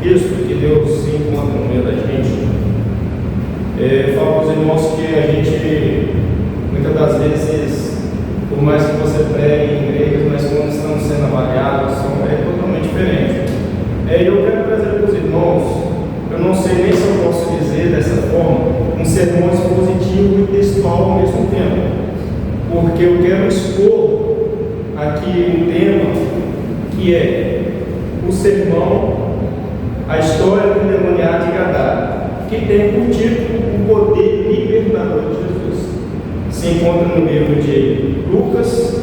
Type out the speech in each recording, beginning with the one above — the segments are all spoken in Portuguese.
Cristo, que Deus se encontra no meio da gente. Falo para os irmãos que a gente, muitas das vezes, por mais que você pregue em igrejas, mas quando estamos sendo avaliados, é totalmente diferente. Eu quero trazer para os irmãos, eu não sei nem se eu posso dizer dessa forma, um sermão expositivo e textual ao mesmo tempo, porque eu quero expor aqui um tema que é o sermão, a história do endemoniado de Gadara, que tem por título o poder libertador de Jesus. Se encontra no livro de Lucas,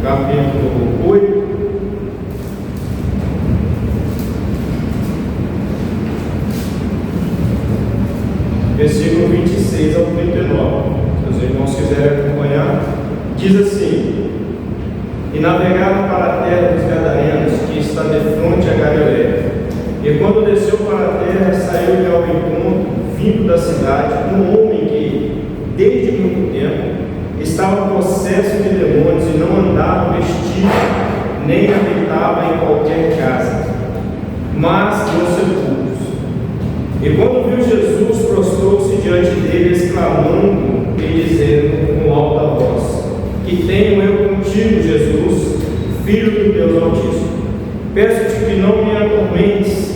capítulo 8, versículo 26 ao 39. Se os irmãos quiserem acompanhar, diz assim: E navegaram para a terra dos Gadarenos, que está de frente a Galiléia. E quando desceu para a terra, saiu-lhe ao encontro, vindo da cidade, um homem que, desde muito tempo, estava possesso de demônios e não andava vestido, nem habitava em qualquer casa, mas nos sepulcros. E quando viu Jesus, prostrou-se diante dele, exclamando e dizendo com alta voz: Que tenho eu contigo, Jesus, Filho do Deus Altíssimo? Peço-te que não me atormentes,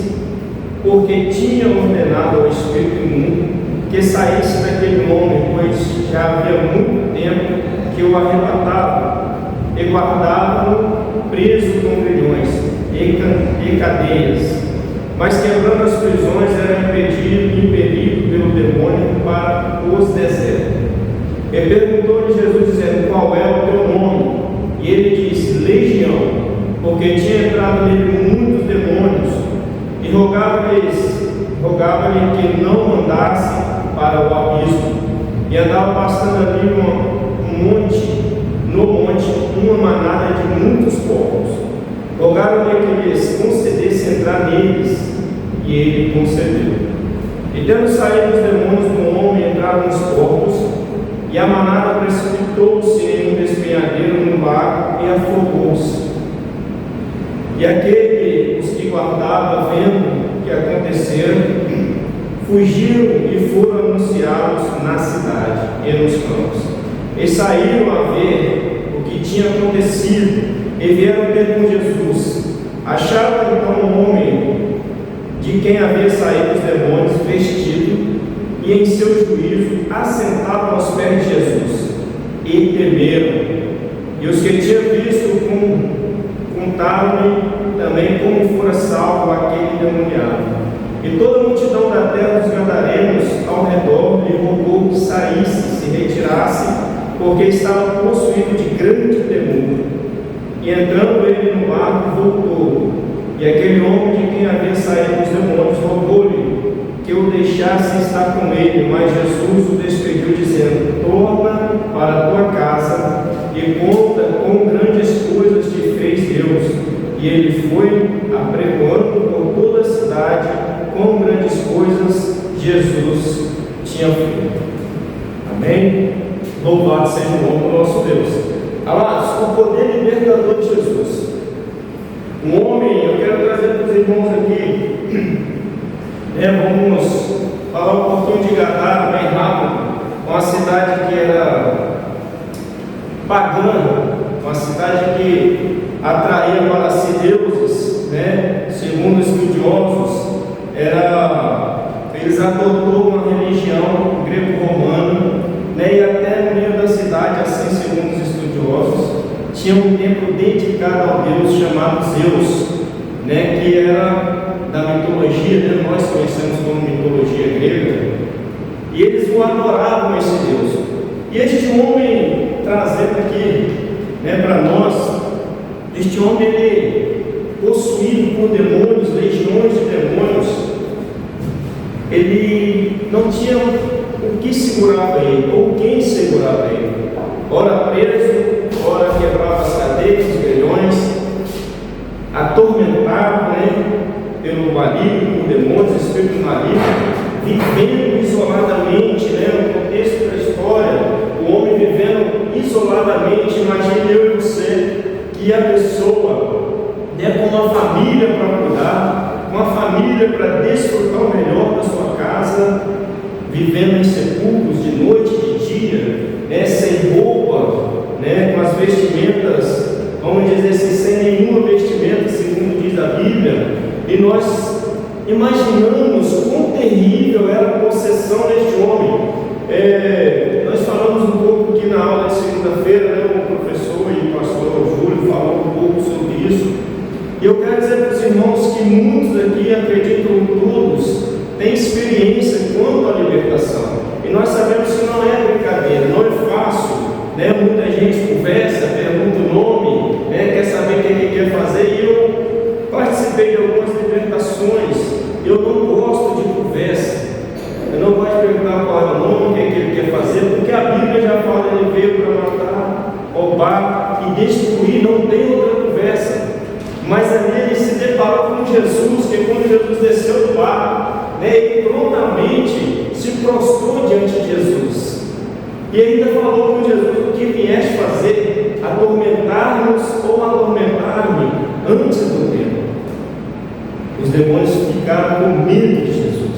porque tinha ordenado ao espírito imundo que saísse daquele homem, pois já havia muito tempo que o arrebatava e guardava-o preso com grilhões e cadeias, mas quebrando as prisões era impelido pelo demônio para os desertos. E perguntou-lhe Jesus, dizendo: Qual é o teu nome? E ele disse: Legião, porque tinha entrado nele muitos demônios, e rogava-lhe que não mandasse para o abismo. E andava passando ali no monte uma manada de muitos porcos. Rogaram-lhe que lhes concedesse entrar neles, e ele concedeu. E tendo saído os demônios do homem, entraram nos porcos, e a manada precipitou-se em um despenhadeiro no lago e afogou-se. E aqueles que guardavam, vendo o que aconteceram, fugiram e foram anunciados na cidade e nos campos. E saíram a ver o que tinha acontecido e vieram ter com Jesus. Acharam então um homem de quem havia saído os demônios, vestido e em seu juízo, assentado aos pés de Jesus, e temeram. E os que tinham visto contaram-lhe também como fora salvo aquele endemoniado. E toda a multidão da terra dos Gadarenos ao redor lhe rogou que saísse, se retirasse, porque estava possuído de grande temor. E entrando ele no barco, voltou. E aquele homem de quem havia saído os demônios rogou-lhe que o deixasse estar com ele, mas Jesus o despediu, dizendo: Torna para a tua casa e conta quão grandes coisas te fez Deus. E ele foi apregoando por toda a cidade quão grandes coisas Jesus tinha feito. Amém? Louvado seja o nome do nosso Deus. Amados, o poder libertador de Jesus. Um homem, eu quero trazer para os irmãos aqui, vamos falar um pouquinho de Gadara, bem rápido. Uma cidade que era pagã, uma cidade que atraía para si deuses, segundo estudiosos, eles adotou uma religião greco-romana, e até no meio da cidade, assim segundo os estudiosos, tinha um templo dedicado ao Deus chamado Zeus, que era da mitologia, nós conhecemos como mitologia grega, e eles o adoravam, esse Deus. E este homem, trazendo aqui para nós, este homem, ele, possuído por demônios, legiões de demônios, ele não tinha o que segurava ele, ou quem segurava ele. Ora preso, ora quebrava as cadeias, os grilhões, atormentado pelo maligno, por demônios, espírito maligno, vivendo isoladamente, no contexto da história, o homem vivendo isoladamente. Imagine eu e você, que a pessoa, com uma família para cuidar, uma família para desfrutar o melhor da sua casa, vivendo em sepulcros de noite e de dia, né, sem roupa, né, com as vestimentas, vamos dizer assim, sem nenhuma vestimenta, segundo diz a Bíblia, e nós imaginamos quão terrível era a possessão deste homem. Nós falamos um pouco aqui na aula de segunda-feira, né, o professor e o pastor Júlio falou um pouco sobre isso, e eu quero dizer para os irmãos que muitos aqui, acreditam todos, têm experiência quanto à libertação, e nós sabemos que não é brincadeira, não é fácil, né? Muita gente conversa, pergunta o nome, né, quer saber o que ele quer fazer, e eu participei de algumas libertações. Eu não gosto de conversa, eu não gosto de perguntar qual é o nome, o que ele quer fazer, porque a Bíblia já fala, ele veio para matar, roubar e destruir, não tem outra conversa. Mas ali ele se deparou com Jesus, que quando Jesus desceu do barco, né, ele prontamente se prostrou diante de Jesus, e ainda falou com Jesus: o que vieste fazer? Atormentar-nos ou atormentar-me antes do tempo? Os demônios ficaram com medo de Jesus.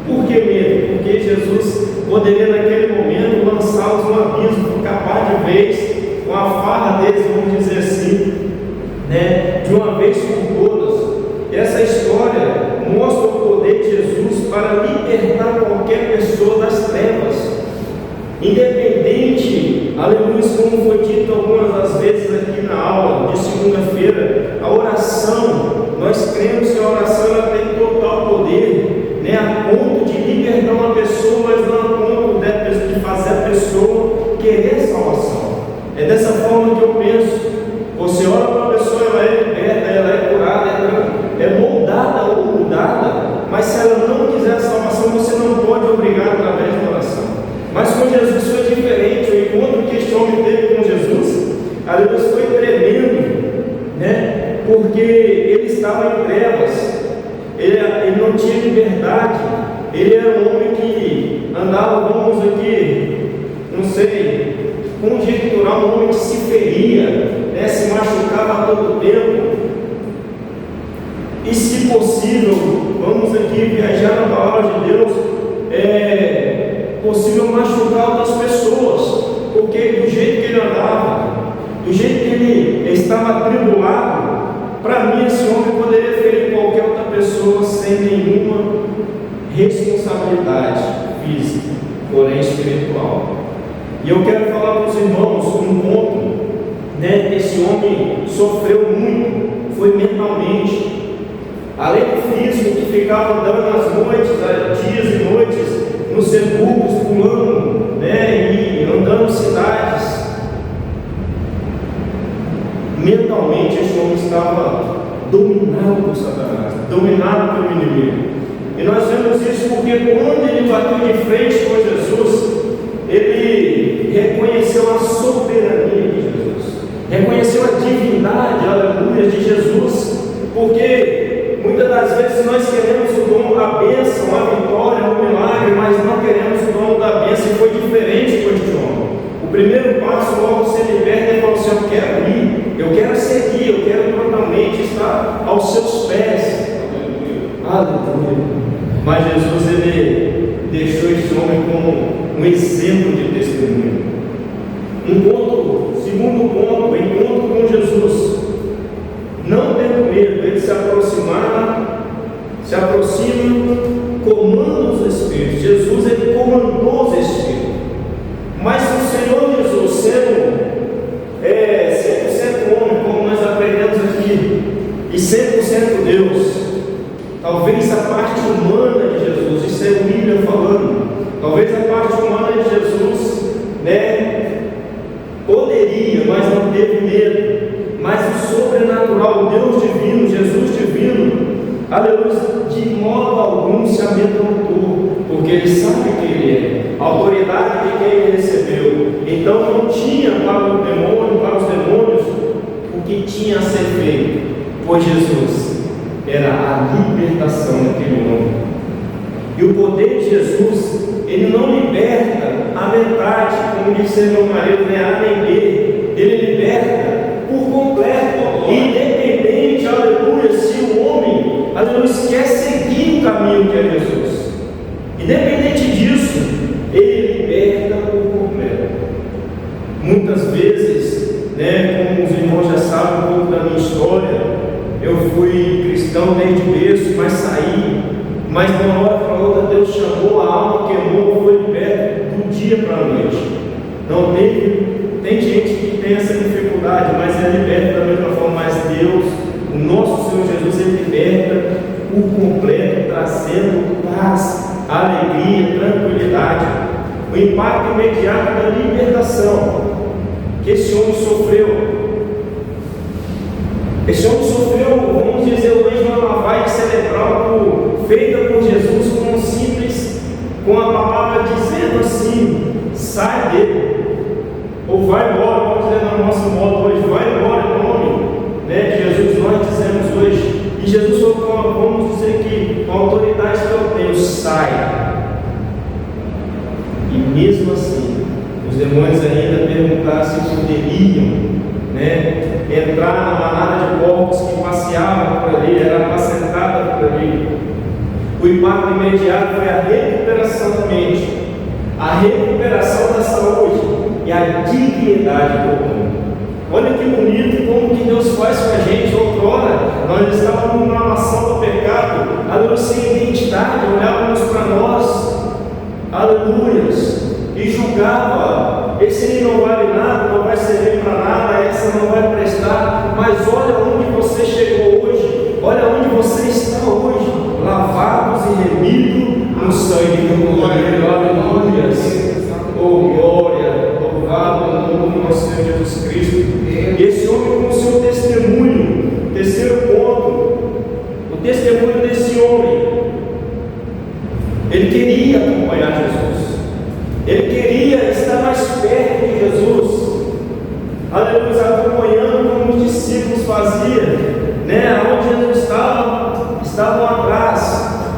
Por que medo? Porque Jesus poderia naquele momento lançá-los no abismo, acabar de vez com a farra deles, vamos dizer assim, né, de uma vez por todas. E essa história mostra o poder de Jesus para libertar qualquer pessoa das trevas, independente, aleluia, como foi dito algumas das vezes aqui na aula de segunda-feira, a oração, nós cremos que a oração ela tem total poder, né, a ponto de libertar uma pessoa, mas não a ponto de fazer a pessoa querer salvação. É dessa forma que eu penso. Você ora para uma pessoa, ela é liberta, ela é curada, é moldada ou mudada, mas se ela não quiser a salvação, você não pode obrigar através da oração. Mas com Jesus foi diferente. O encontro que este homem teve com Jesus, aleluia, foi tremendo, né? Porque ele estava em trevas, ele não tinha liberdade, ele era um homem que andava, vamos aqui, não sei, conjecturar, um homem que se feria, né? Se machucava a todo tempo, e se possível, vamos aqui viajar na palavra de Deus, possível machucar outras pessoas, porque do jeito que ele andava, do jeito que ele estava atribulado, para mim esse homem poderia ferir qualquer outra pessoa sem nenhuma responsabilidade física, porém espiritual. E eu quero falar para os irmãos um ponto, né? Esse homem sofreu muito, foi mentalmente, além do físico, que ficava andando às noites, dias e noites, nos sepulcros, pulando, né, e andando cidades. Mentalmente, esse homem estava dominado por Satanás, dominado pelo inimigo. E nós vemos isso porque quando ele bateu de frente com Jesus, ele reconheceu a soberania de Jesus, reconheceu a divindade, aleluia, de Jesus, porque muitas das vezes nós queremos o dom, a bênção, a vitória, o milagre, mas não queremos o dom da bênção. E foi diferente com este homem. O primeiro passo, logo se liberta, ele falou assim: eu quero ir, eu quero seguir, eu quero totalmente estar aos seus pés. Aleluia. Mas Jesus, ele deixou este homem como um exemplo de testemunho. Segundo ponto, o encontro com Jesus. Não tendo medo, ele se aproxima, comanda os espíritos. Jesus, ele comandou os espíritos. Mas o Senhor Jesus, sendo 100% homem, como nós aprendemos aqui, e 100% Deus, talvez a parte humana de Jesus, isso é o William falando, talvez a parte humana de Jesus, né, poderia, mas não teve medo. Mas o sobrenatural, o Deus divino, Jesus divino, aleluia, de modo algum se amedrontou, porque ele sabe quem ele é, a autoridade de quem ele recebeu. Então não tinha para o demônio, para os demônios, o que tinha a ser feito, pois Jesus era a libertação daquele homem. E o poder de Jesus, ele não liberta a metade, como disse meu marido, nem A nem B, ele liberta por completo, independente, aleluia, se o homem, aleluia, mas de uma hora para outra Deus chamou a alma, queimou, foi liberto do dia para a noite. Não tem gente que tem essa dificuldade, mas é liberto da mesma forma. Mas Deus, o nosso Senhor Jesus, Ele liberta por completo, trazendo paz, alegria, tranquilidade. O impacto imediato da libertação que esse homem sofreu. Esse homem sofreu, vamos dizer, hoje uma lavagem cerebral feita por Jesus com a palavra dizendo assim: sai dele, ou vai embora, vamos dizer no nosso modo hoje, vai embora em nome, né, de Jesus, nós dizemos hoje. E Jesus falou, vamos dizer que com a autoridade que eu tenho, sai. E mesmo assim, os demônios ainda perguntaram se poderiam, né, entrar na manada de porcos que passeavam por ali, era apacentada por ali. O impacto imediato foi a recuperação da mente, a recuperação da saúde e a dignidade do homem. Olha que bonito como que Deus faz com a gente. Outrora nós estávamos numa nação do pecado, aleluia, sem identidade, olhávamos para nós, aleluias, e julgava: esse aí não vale nada, não vai servir para nada, essa não vai prestar. Mas olha onde você chegou hoje, olha onde você está hoje, lavados e remidos no sangue do Cordeiro. Aleluias, oh glória, louvado o nome do nosso Senhor Jesus Cristo. E esse homem com o seu testemunho, terceiro ponto, o testemunho desse homem, ele queria acompanhar Jesus, ele queria estar mais perto de Jesus, aleluia, acompanhando como os discípulos faziam, né? Onde Jesus estavam atrás.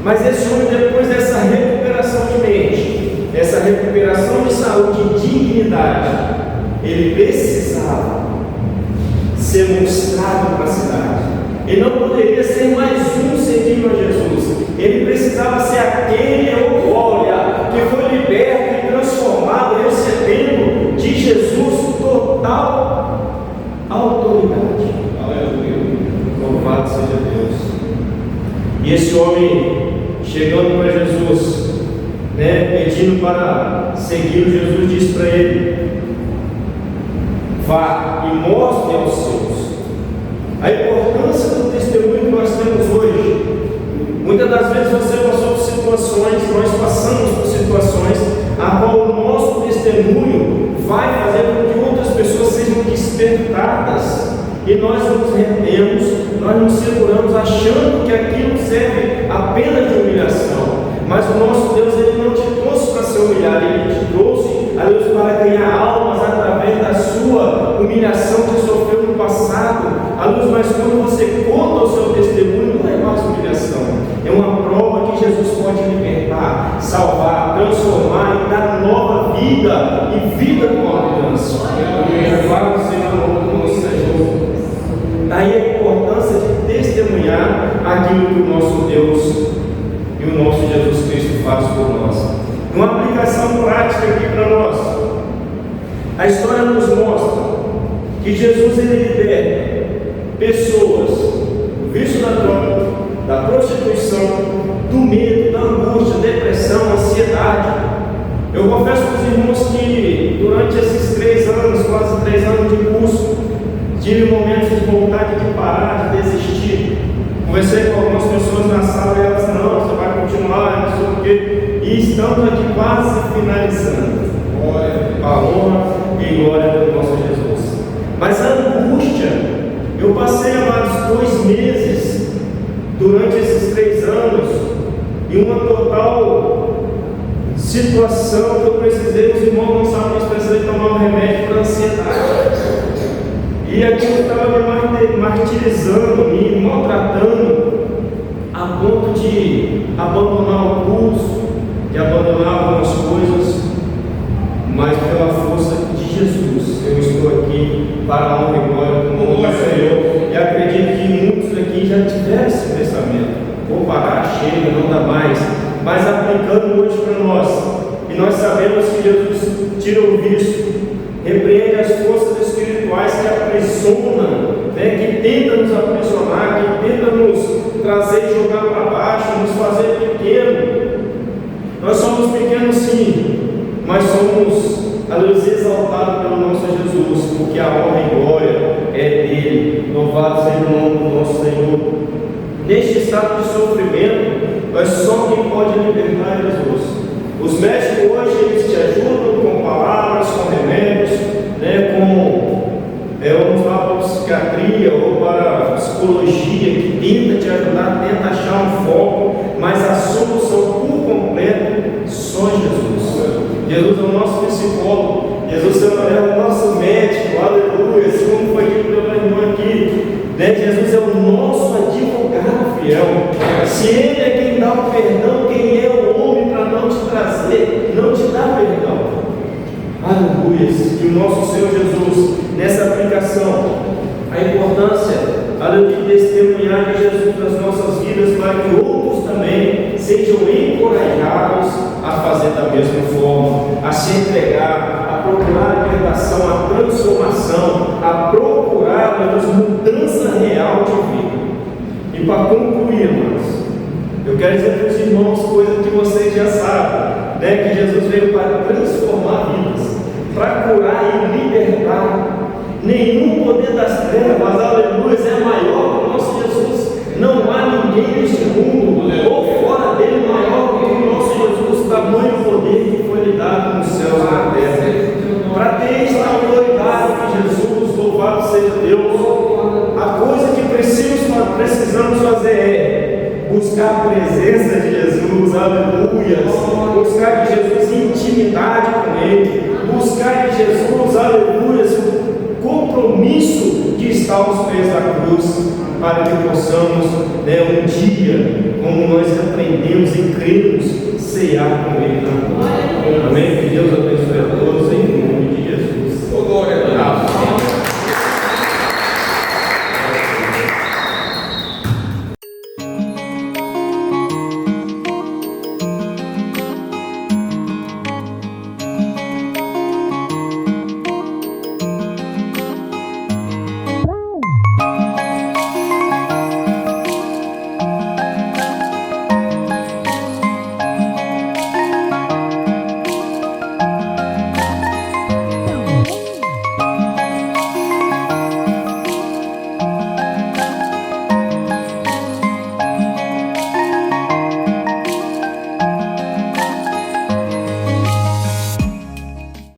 Mas esse homem, depois dessa recuperação de mente, essa recuperação de saúde e dignidade, ele precisava ser mostrado para a cidade. Ele não poderia ser mais um seguindo a Jesus. Ele precisava ser aquele, glória, que foi liberto e transformado, recebendo de Jesus total autoridade. Aleluia. Louvado seja Deus. E esse homem, chegando para Jesus, né, pedindo para seguir, Jesus disse para ele: vá e mostre aos seus. A importância do testemunho que nós temos hoje. Muitas das vezes você passou por situações, nós passamos por situações, a qual o nosso testemunho vai fazer com que outras pessoas sejam despertadas, e nós nos retemos, nós nos seguramos achando que aquilo serve apenas de humilhação. Mas o nosso Deus, Ele não te trouxe para ser humilhado, Ele te trouxe a Deus para ganhar almas através da sua humilhação que sofreu no passado. A luz, mas quando você conta o seu testemunho, não é mais humilhação, é uma prova que Jesus pode libertar, salvar, transformar e dar nova vida e vida com abundância. Louvado seja o nome do nosso Senhor. Daí a importância de testemunhar aquilo que o nosso Deus e o nosso Jesus Cristo faz por nós. Uma aplicação prática aqui para nós. A história nos mostra que Jesus, Ele liberta pessoas do vício da droga, da prostituição, do medo, da angústia, depressão, ansiedade. Eu confesso para os irmãos que durante esses 3 anos, quase 3 anos de curso, tive momentos de vontade de parar, de desistir. Conversei com algumas pessoas na sala e elas: não, você vai continuar, não sei o quê. E estamos aqui quase finalizando. Glória, a honra e glória do nosso Jesus. Mas a angústia, eu passei, amados, 2 meses durante esses 3 anos em uma total situação que eu precisei, os irmãos não sabem, mas precisei tomar um remédio para ansiedade. E aquilo estava me martirizando, me maltratando, a ponto de abandonar o curso, de abandonar algumas coisas, mas pela força de Jesus, eu estou aqui para a honra e glória do nome do Senhor. E acredito que muitos aqui já tiveram esse pensamento: vou parar, chega, não dá mais. Mas aplicando hoje para nós, e nós sabemos que Jesus tira o vício, repreende as forças espirituais que aprisionam, né, que tentam nos aprisionar, que tentam nos trazer e jogar para baixo, nos fazer porque a honra e glória é dele. Louvado seja o nome do nosso Senhor. Neste estado de sofrimento, é só quem pode libertar Jesus. Os médicos hoje eles te ajudam com palavras, com remédios, né, vamos lá para a psiquiatria ou para a psicologia, que tenta te ajudar, tenta achar um foco, mas a solução por completo só Jesus. Jesus é o nosso psicólogo, Jesus é o nosso médico, aleluia, como foi dito pela irmã aqui, né? Jesus é o nosso advogado fiel. Se Ele é quem dá o perdão, quem é o homem para não te trazer, não te dar perdão? Aleluia, que o nosso Senhor Jesus, nessa aplicação, a importância, aleluia, de testemunhar de Jesus nas nossas vidas, para que outros também sejam encorajados a fazer da mesma forma, a se entregar, a procurar a libertação, a transformação, a procurar a mudança real de vida. E para concluir, irmãos, eu quero dizer para os irmãos coisas que vocês já sabem, né? Que Jesus veio para transformar vidas, para curar e libertar. Nenhum poder das trevas, aleluia, é maior que o nosso Jesus. Não há ninguém neste mundo ou fora dele maior do que o nosso Jesus, tamanho poder que foi lhe dado nos céus e na terra. Para ter esta autoridade de Jesus, louvado seja Deus, a coisa que precisamos fazer é buscar a presença de Jesus, aleluia, buscar de Jesus intimidade com Ele, buscar de Jesus, aleluia, o compromisso de estar aos pés da cruz, para que possamos, um dia, como nós aprendemos e cremos, cear com Ele. Amém? Que Deus abençoe a todos.